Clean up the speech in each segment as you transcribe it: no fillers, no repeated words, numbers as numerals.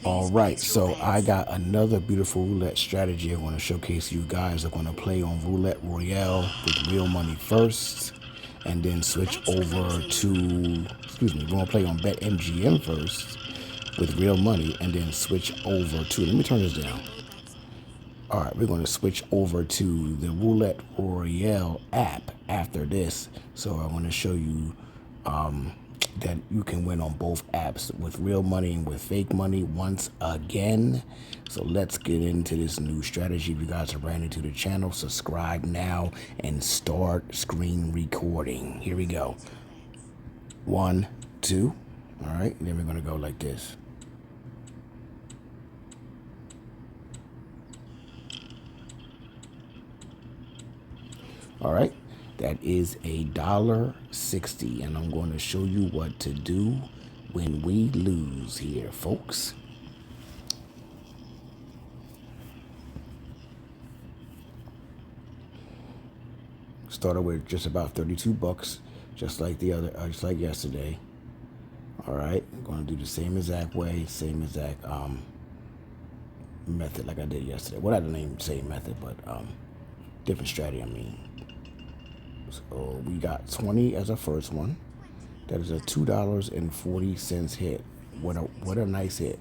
All right, so I got another beautiful roulette strategy I want to showcase you guys. I'm going to play on Roulette Royale with real money first, and then switch over to, excuse me, we're going to play on BetMGM first with real money, and then switch over to, let me turn this down. All right, we're going to switch over to the Roulette Royale app after this. So I want to show you that you can win on both apps with real money and with fake money once again. So let's get into this new strategy. If you guys are brand new to the channel, subscribe now and start screen recording. Here we go. 1, 2. All right, then we're going to go like this. All right, that is $1.60, and I'm going to show you what to do when we lose here, folks. Started with just about 32 bucks, just like just like yesterday. All right, I'm going to do the same exact way, same exact method like I did yesterday. Well, I didn't even say method, but different strategy. I mean, so we got 20 as a first one. That is a $2.40 hit. What a nice hit.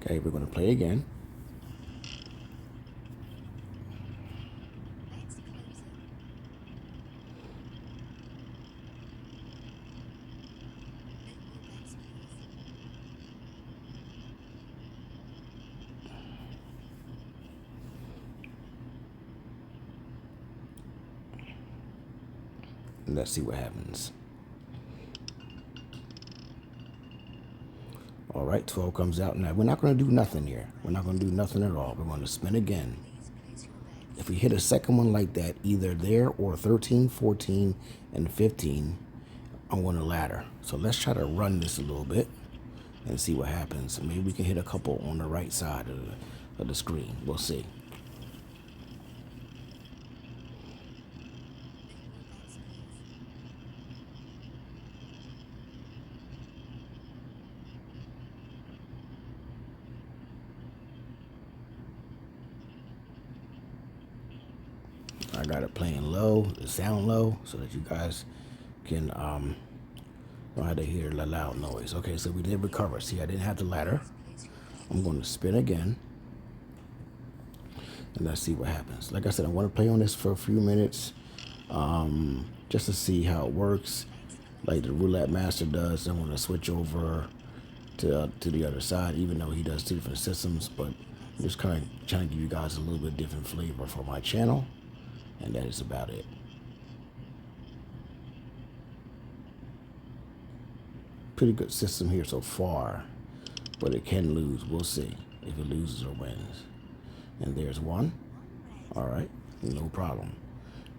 Okay, we're going to play again. And let's see what happens. All right, 12 comes out. Now, we're not going to do nothing here. We're not going to do nothing at all. We're going to spin again. If we hit a second one like that, either there or 13, 14, and 15, I'm going to ladder. So let's try to run this a little bit and see what happens. Maybe we can hit a couple on the right side of the screen. We'll see. I got it playing low, the sound low, so that you guys can know how to hear the loud noise. Okay, so we did recover. See, I didn't have the ladder. I'm going to spin again, and let's see what happens. Like I said, I want to play on this for a few minutes, just to see how it works, like the roulette master does. I want to switch over to the other side, even though he does two different systems. But I'm just kind of trying to give you guys a little bit different flavor for my channel, and that is about it. Pretty good system here so far, but it can lose. We'll see if it loses or wins. And there's one. All right, no problem.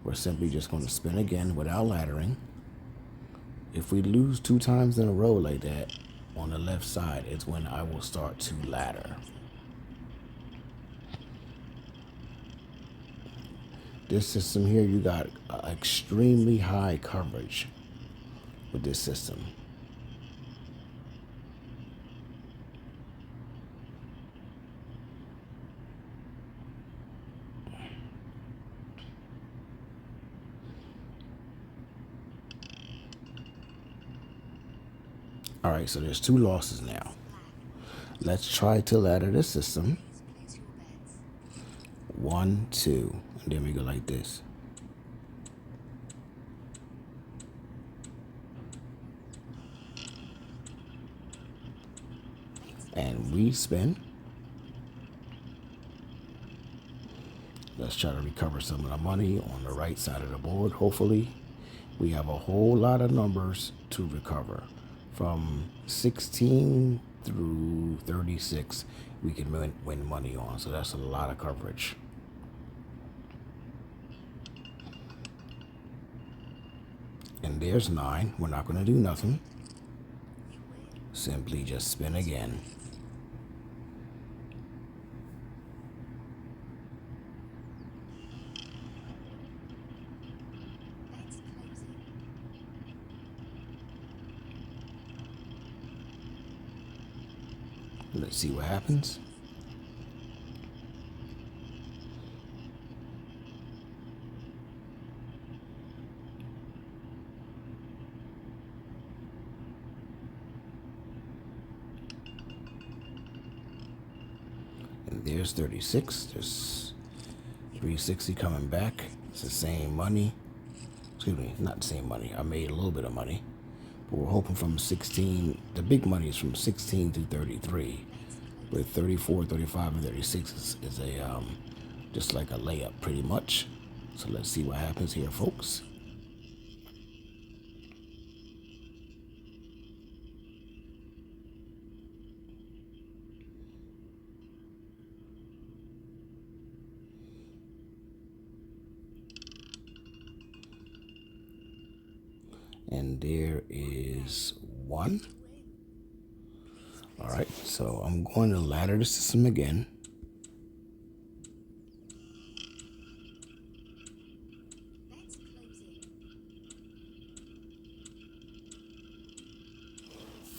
We're simply just going to spin again without laddering. If we lose 2 times in a row like that on the left side, it's when I will start to ladder. This system here, you got extremely high coverage with this system. All right, so there's 2 losses now. Let's try to ladder this system. 1, 2, and then we go like this. And we spin. Let's try to recover some of the money on the right side of the board. Hopefully, we have a whole lot of numbers to recover. From 16 through 36, we can win money on. So that's a lot of coverage. And there's 9. We're not going to do nothing. Simply just spin again. Let's see what happens. And there's 36. There's 360 coming back. It's the same money. Excuse me, not the same money. I made a little bit of money. But we're hoping from 16. The big money is from 16 to 33. With 34, 35, and 36 is a just like a layup pretty much. So let's see what happens here, folks. And there is 1. All right, so I'm going to ladder the system again.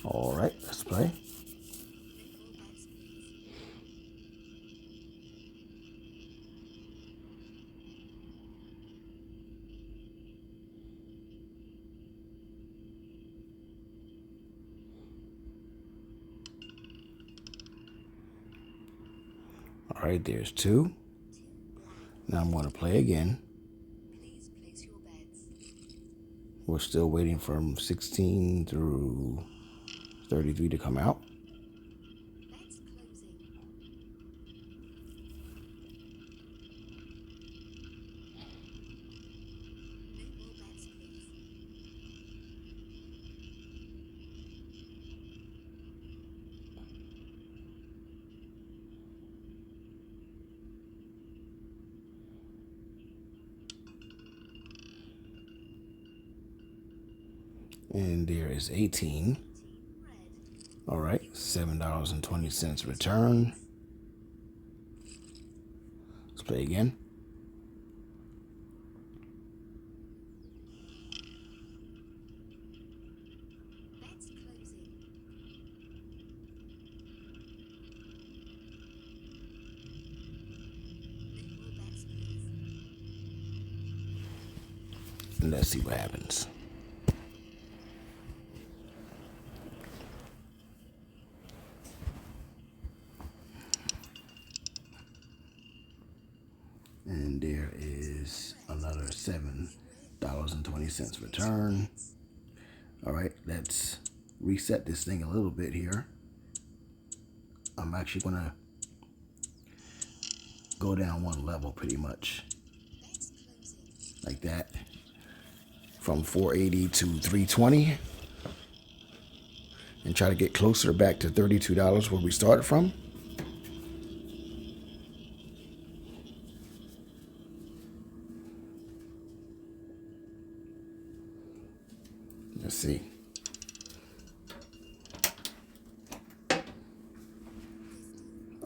All right, let's play. All right, there's 2. Now I'm going to play again. We're still waiting from 16 through 33 to come out. And there is 18. All right, $7.20 return. Let's play again. And let's see what happens. And there is another $7.20 return. All right, let's reset this thing a little bit here. I'm actually going to go down 1 level pretty much. Like that. From 480 to 320. And try to get closer back to $32 where we started from. Let's see.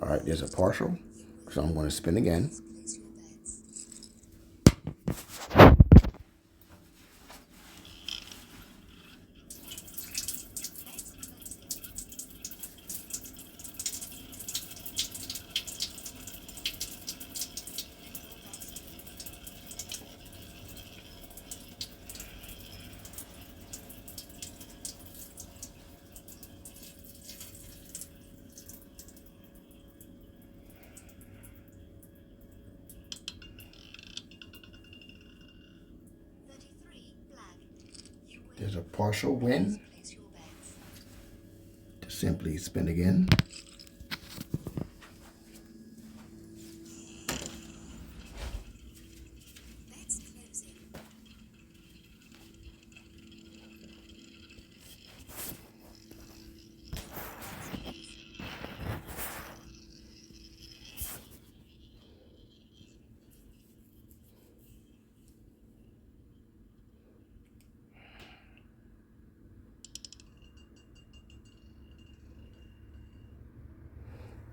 All right, there's a partial. So I'm going to spin again. There's a partial win. To simply spin again.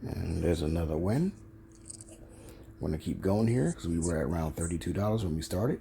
And there's another win. Want to keep going here because we were at around $32 when we started.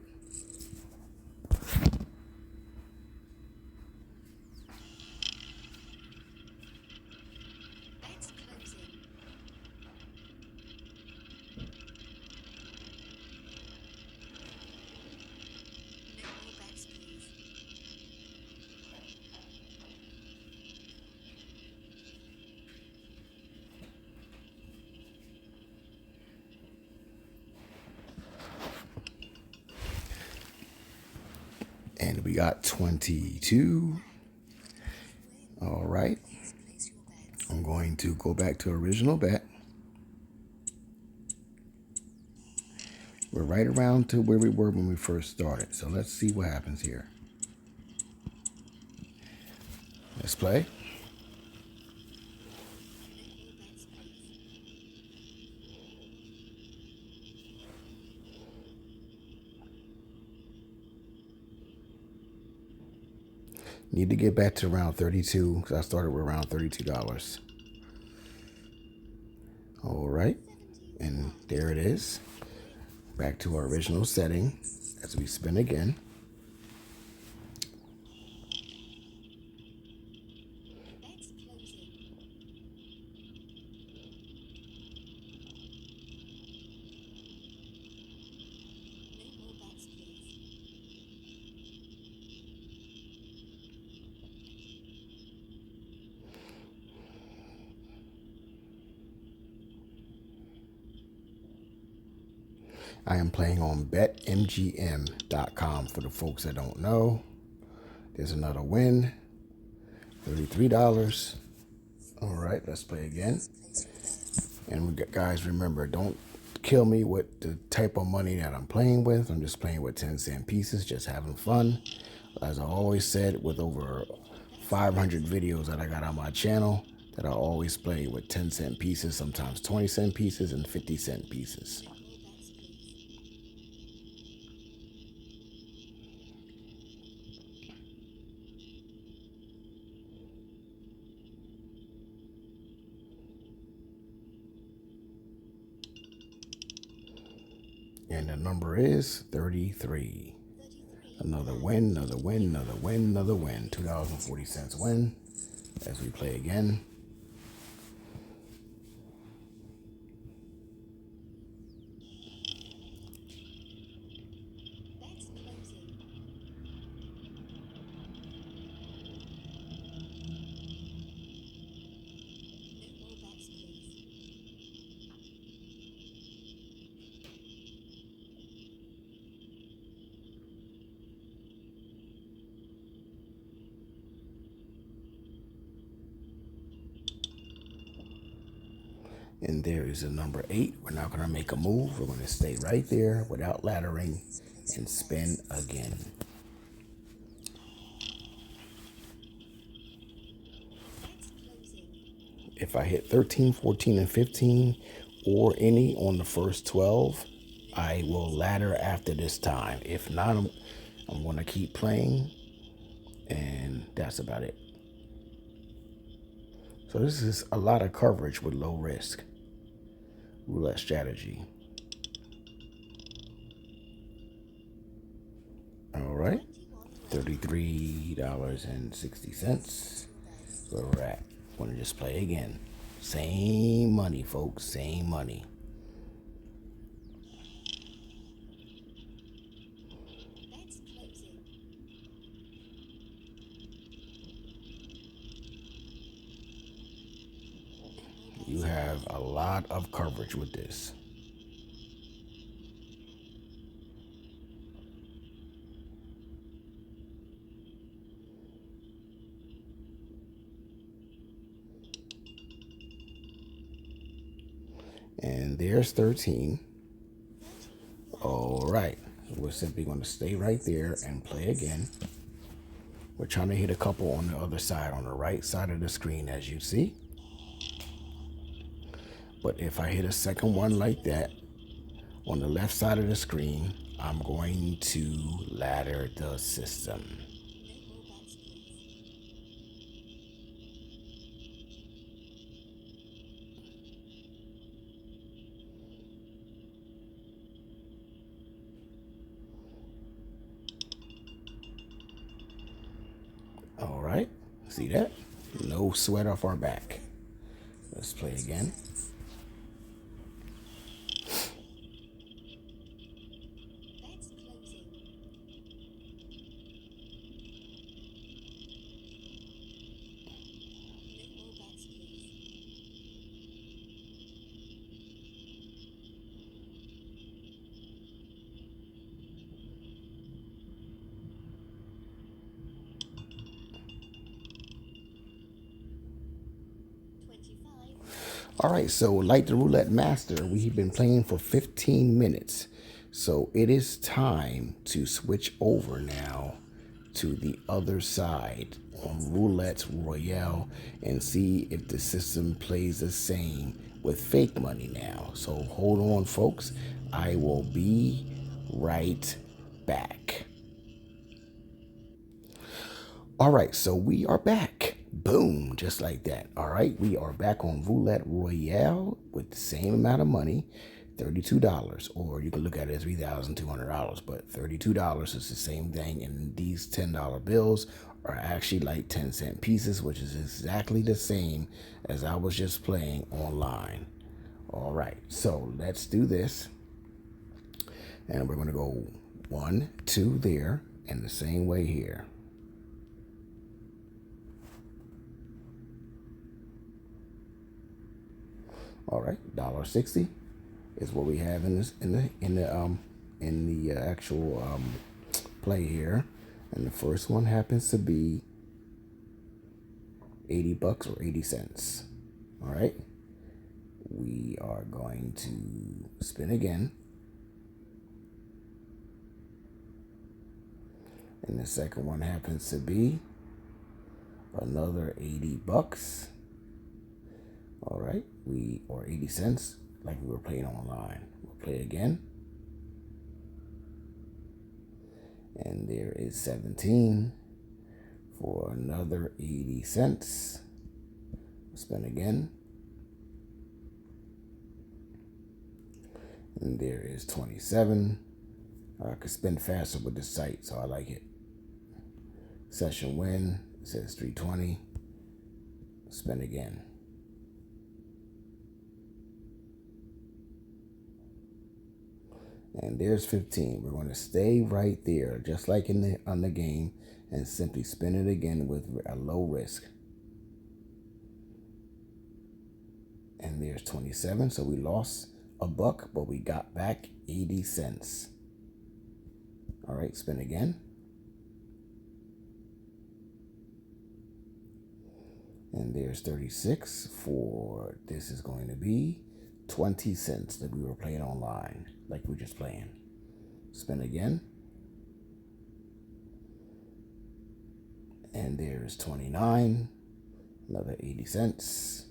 we got 22. All right. I'm going to go back to original bet. We're right around to where we were when we first started. So let's see what happens here. Let's play. Need to get back to around 32 because I started with around $32. All right. And there it is. Back to our original setting as we spin again. I am playing on BetMGM.com for the folks that don't know. There's another win, $33. All right, let's play again. And guys, remember, don't kill me with the type of money that I'm playing with. I'm just playing with 10-cent pieces, just having fun. As I always said, with over 500 videos that I got on my channel, that I always play with 10-cent pieces, sometimes 20-cent pieces and 50-cent pieces. And the number is 33. Another win, another win, another win, another win. $2.40 win as we play again. And there is a number 8. We're not going to make a move. We're going to stay right there without laddering and spin again. If I hit 13, 14, and 15 or any on the first 12, I will ladder after this time. If not, I'm going to keep playing, and that's about it. So this is a lot of coverage with low risk. Roulette strategy. All right, $33.60. Where we're at. Want to just play again. Same money, folks. Same money. You have a lot of coverage with this. And there's 13. All right. We're simply going to stay right there and play again. We're trying to hit a couple on the other side, on the right side of the screen, as you see. But if I hit a second one like that on the left side of the screen, I'm going to ladder the system. All right, see that? No sweat off our back. Let's play again. All right, so like the Roulette Master, we've been playing for 15 minutes. So it is time to switch over now to the other side on Roulette Royale and see if the system plays the same with fake money now. So hold on, folks. I will be right back. All right, so we are back. Boom, just like that. All right, we are back on Roulette Royale with the same amount of money, $32, or you can look at it as $3,200, but $32 is the same thing. And these $10 bills are actually like 10-cent pieces, which is exactly the same as I was just playing online. All right, so let's do this. And we're going to go 1, 2 there, and the same way here. All right, $1.60 is what we have in this in the actual play here, and the first one happens to be $80 or 80 cents. All right, we are going to spin again, and the second one happens to be another $80. All right, or 80 cents, like we were playing online. We'll play again. And there is 17 for another 80 cents. Spin again. And there is 27. I could spin faster with this site, so I like it. Session win, it says 320. Spin again. And there's 15. We're going to stay right there, just like on the game, and simply spin it again with a low risk. And there's 27. So we lost $1, but we got back 80 cents. All right, spin again. And there's 36 for, this is going to be 20 cents that we were playing online, like we were just playing. Spin again. And there's 29, another 80 cents,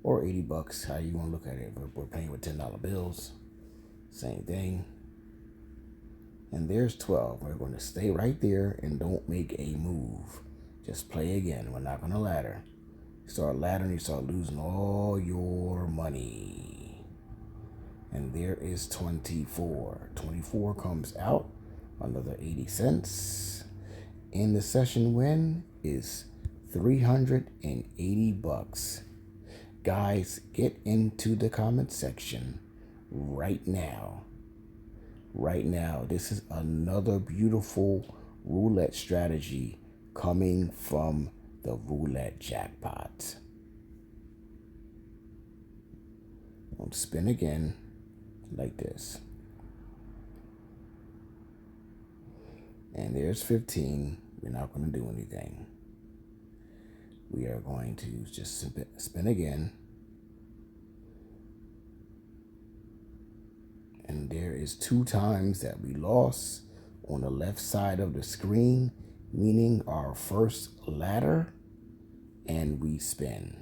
or $80, how you want to look at it. We're playing with $10 bills, same thing. And there's 12. We're going to stay right there and don't make a move. Just play again. We're not going to ladder. You start laddering, you start losing all your money. And there is 24. 24 comes out, another 80 cents. And the session win is $380. Guys, get into the comment section right now. Right now, this is another beautiful roulette strategy coming from the Roulette Jackpot. I'll spin again like this. And there's 15. We're not going to do anything. We are going to just spin again. And there is 2 times that we lost on the left side of the screen, meaning our first ladder, and we spin.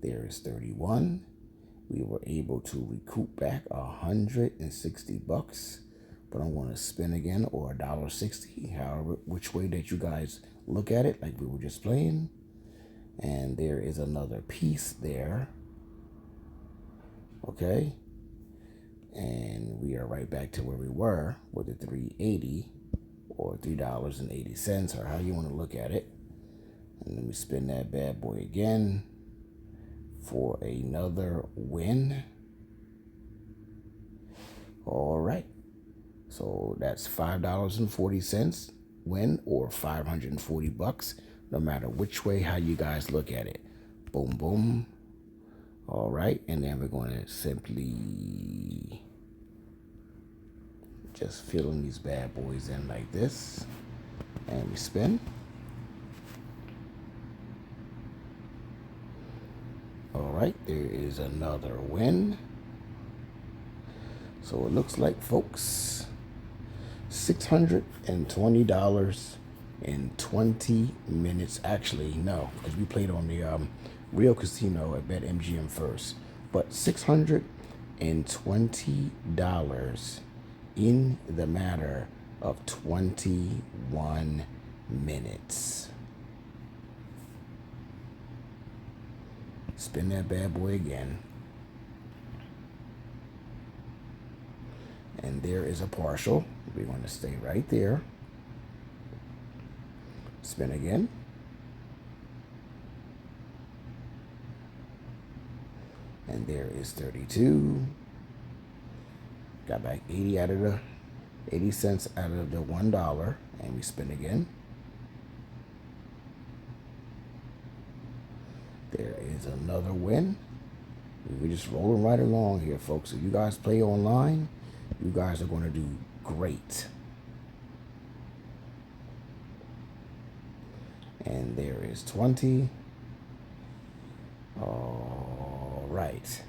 There is 31. We were able to recoup back $160, but I'm going to spin again, or $1.60, however, which way that you guys look at it, like we were just playing. And there is another piece there. Okay. And we are right back to where we were with the 380 or $3.80, or how you want to look at it. And let me spin that bad boy again for another win. All right. So that's $5.40 win, or $540, no matter which way, how you guys look at it. Boom, boom. All right, and then we're going to simply just fill in these bad boys in like this, and we spin. right, there is another win. So it looks like, folks, $620 in 20 minutes. Actually, no, because we played on the real casino at BetMGM first. But $620 in the matter of 21 minutes. Spin that bad boy again. And there is a partial. We're going to stay right there. Spin again. And there is 32. Got back 80 out of the 80 cents out of the $1. And we spin again. There is another win. We're just rolling right along here, folks. If you guys play online, you guys are going to do great. And there is 20. All right.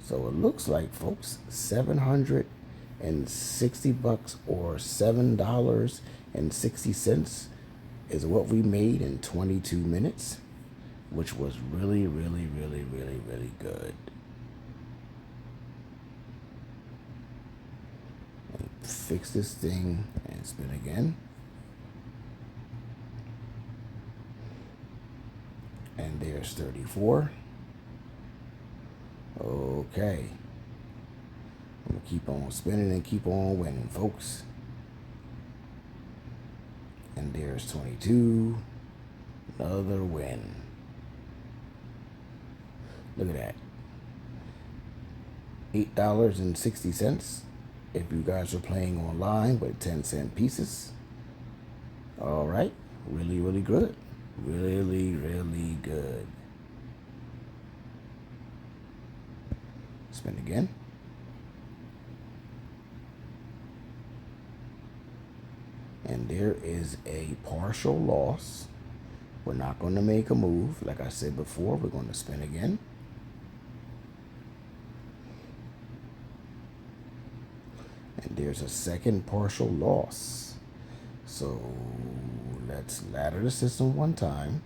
So it looks like, folks, $760 or $7.60 is what we made in 22 minutes, which was really, really, really, really, really good. And fix this thing and spin again. And there's 34. Okay. I'm going to keep on spinning and keep on winning, folks. And there's 22. Another win. Look at that. $8.60 if you guys are playing online with 10-cent pieces. All right. Really, really good. Really, really good. Spin again. And there is a partial loss. We're not going to make a move. Like I said before, we're going to spin again. And there's a second partial loss. So let's ladder the system one time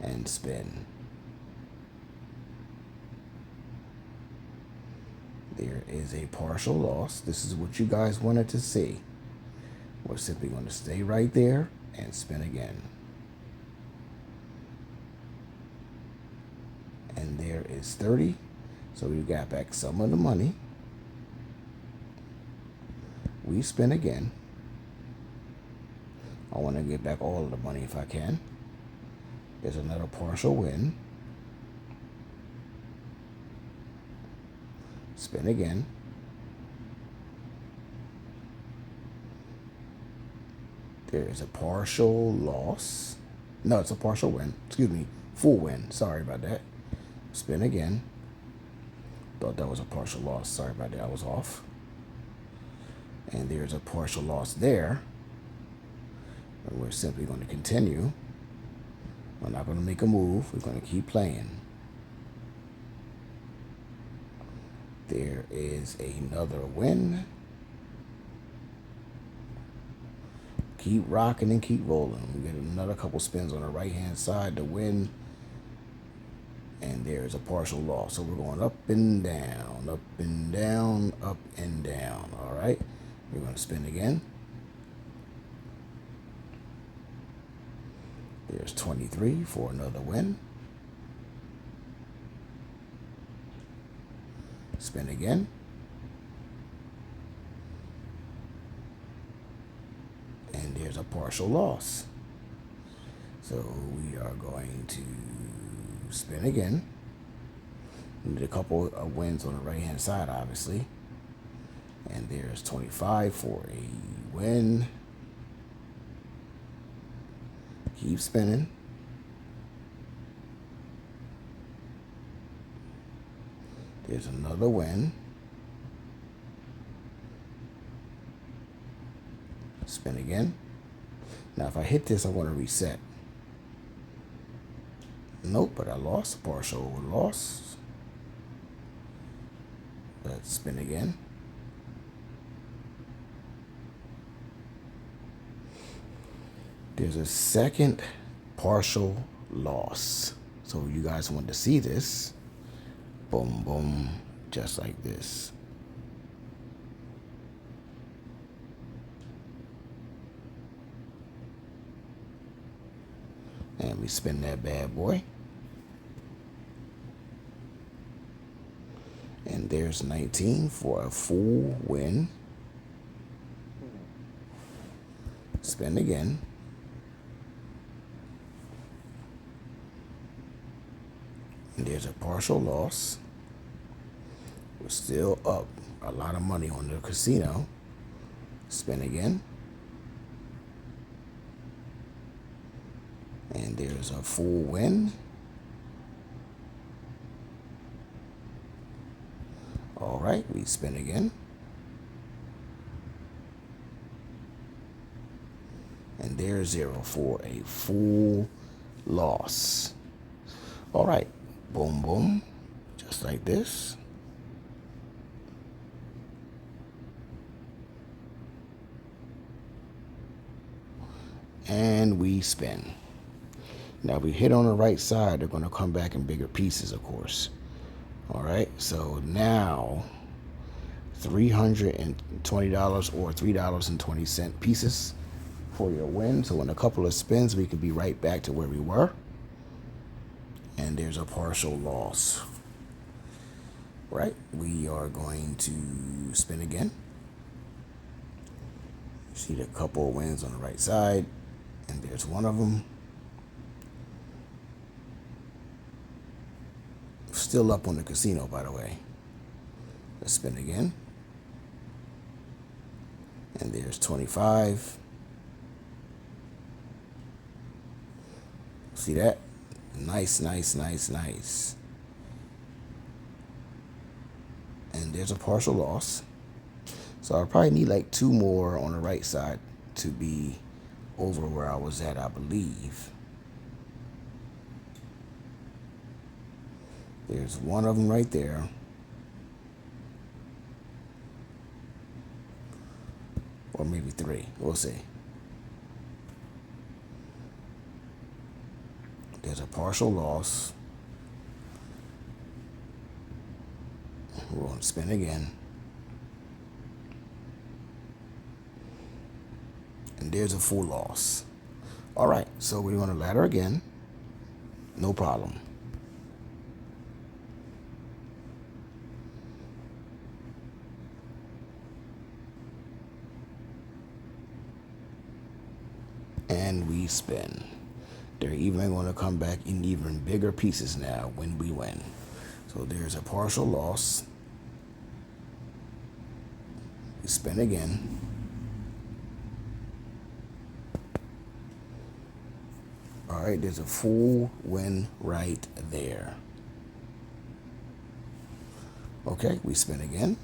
and spin. There is a partial loss. This is what you guys wanted to see. We're simply going to stay right there and spin again. And there is 30. So we got back some of the money. We spin again. I want to get back all of the money if I can. There's another partial win. Spin again. There is a partial loss. No, it's a partial win. Excuse me, full win. Sorry about that. Spin again. Thought that was a partial loss. Sorry about that. I was off. And there's a partial loss there. And we're simply going to continue. We're not going to make a move. We're going to keep playing. There is another win. Keep rocking and keep rolling. We get another couple spins on the right-hand side to win. And there's a partial loss. So we're going up and down, up and down, up and down. All right. We're going to spin again. There's 23 for another win. Spin again. And there's a partial loss. So we are going to spin again. We need a couple of wins on the right hand side, obviously. And there's 25 for a win. Keep spinning. There's another win. Spin again. Now if I hit this, I want to reset. Nope, but I lost. Partial loss. Let's spin again. There's a second partial loss. So you guys want to see this. Boom, boom, just like this. And we spin that bad boy. And there's 19 for a full win. Spin again. And there's a partial loss. We're still up a lot of money on the casino. Spin again. And there's a full win. All right, we spin again. And there's 0 for a full loss. All right, boom, boom, just like this. And we spin. Now we hit on the right side, they're going to come back in bigger pieces, of course. All right, so now $320 or $3.20 pieces for your win. So in a couple of spins, we could be right back to where we were. And there's a partial loss. Right, we are going to spin again. See the couple of wins on the right side, and there's one of them. Still up on the casino, by the way. Let's spin again. And there's 25. See that? Nice, nice, nice, nice. And there's a partial loss. So I probably need like 2 more on the right side to be over where I was at, I believe. There's one of them right there. Or maybe 3. We'll see. There's a partial loss. We're going to spin again. And there's a full loss. All right, so we're going to ladder again. No problem. And we spin. They're even going to come back in even bigger pieces now when we win. So there's a partial loss. We spin again. All right, there's a full win right there. Okay, we spin again.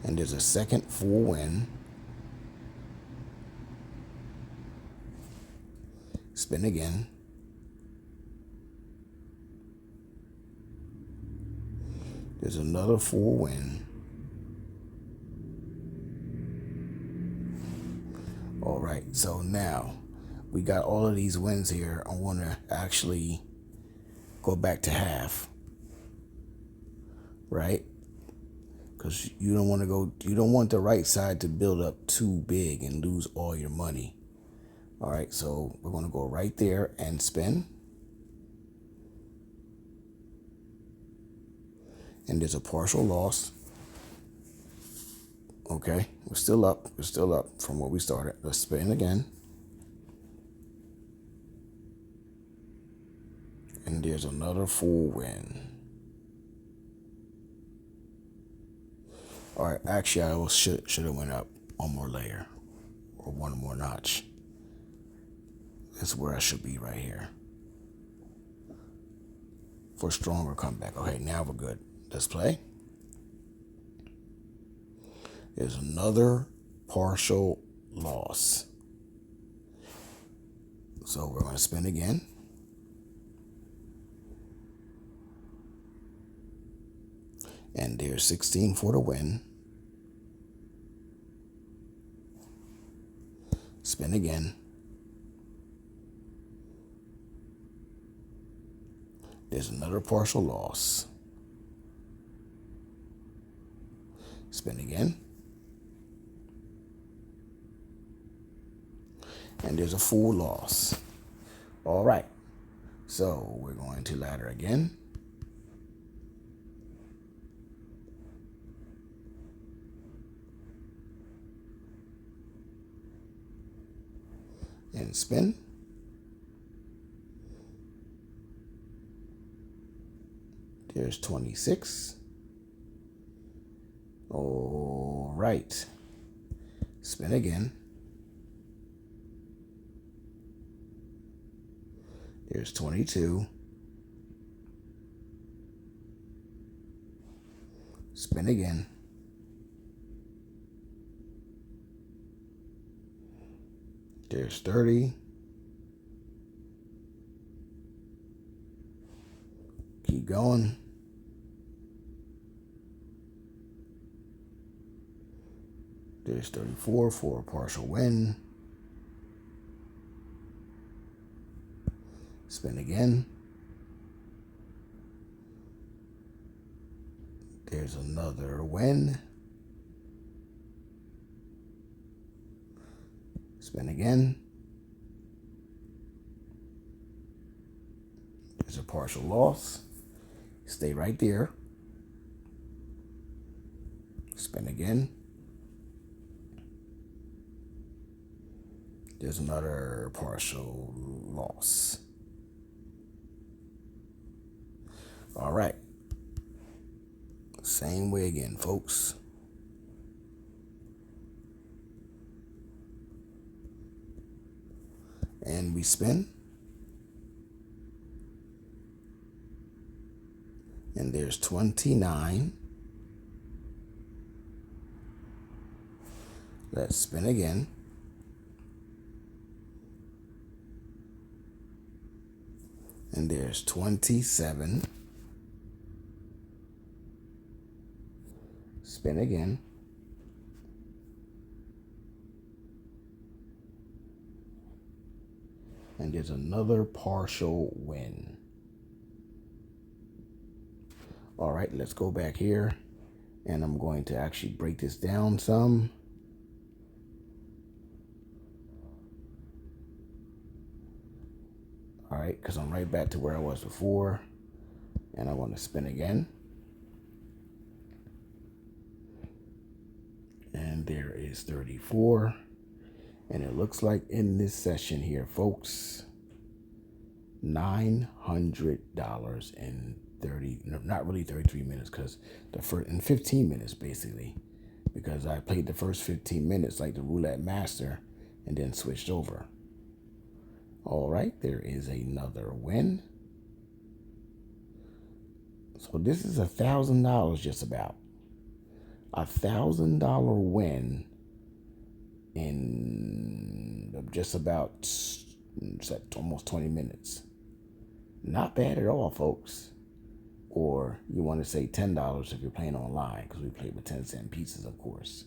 And there's a second full win. Spin again. There's another full win. All right, so now we got all of these wins here. I want to actually go back to half, right? Because you don't want the right side to build up too big and lose all your money. All right, so we're going to go right there and spin. And there's a partial loss. Okay, we're still up. We're still up from where we started. Let's spin again. And there's another full win. All right, actually, I should have went up one more layer or one more notch. That's where I should be right here for a stronger comeback. Okay, now we're good. Let's play. There's another partial loss. So we're going to spin again. And there's 16 for the win. Spin again. There's another partial loss. Spin again. And there's a full loss. All right. So we're going to ladder again. And spin. There's 26. All right. Spin again. There's 22. Spin again. There's 30. Keep going. There's 34 for a partial win. Spin again. There's another win. Spin again. There's a partial loss. Stay right there. Spin again. There's another partial loss. All right. Same way again, folks. And we spin. And there's 29. Let's spin again. And there's 27. Spin again. And there's another partial win. All right, let's go back here. And I'm going to actually break this down some. All right, because I'm right back to where I was before. And I want to spin again. And there is 34. And it looks like in this session here, folks, $900 in 30, no, not really 33 minutes, because the first, in 15 minutes basically, because I played the first 15 minutes like the Roulette Master and then switched over. All right, there is another win. So this is $1,000 just about. $1,000 win in just about almost 20 minutes. Not bad at all, folks. Or you want to say $10 if you're playing online, because we play with 10-cent pieces, of course.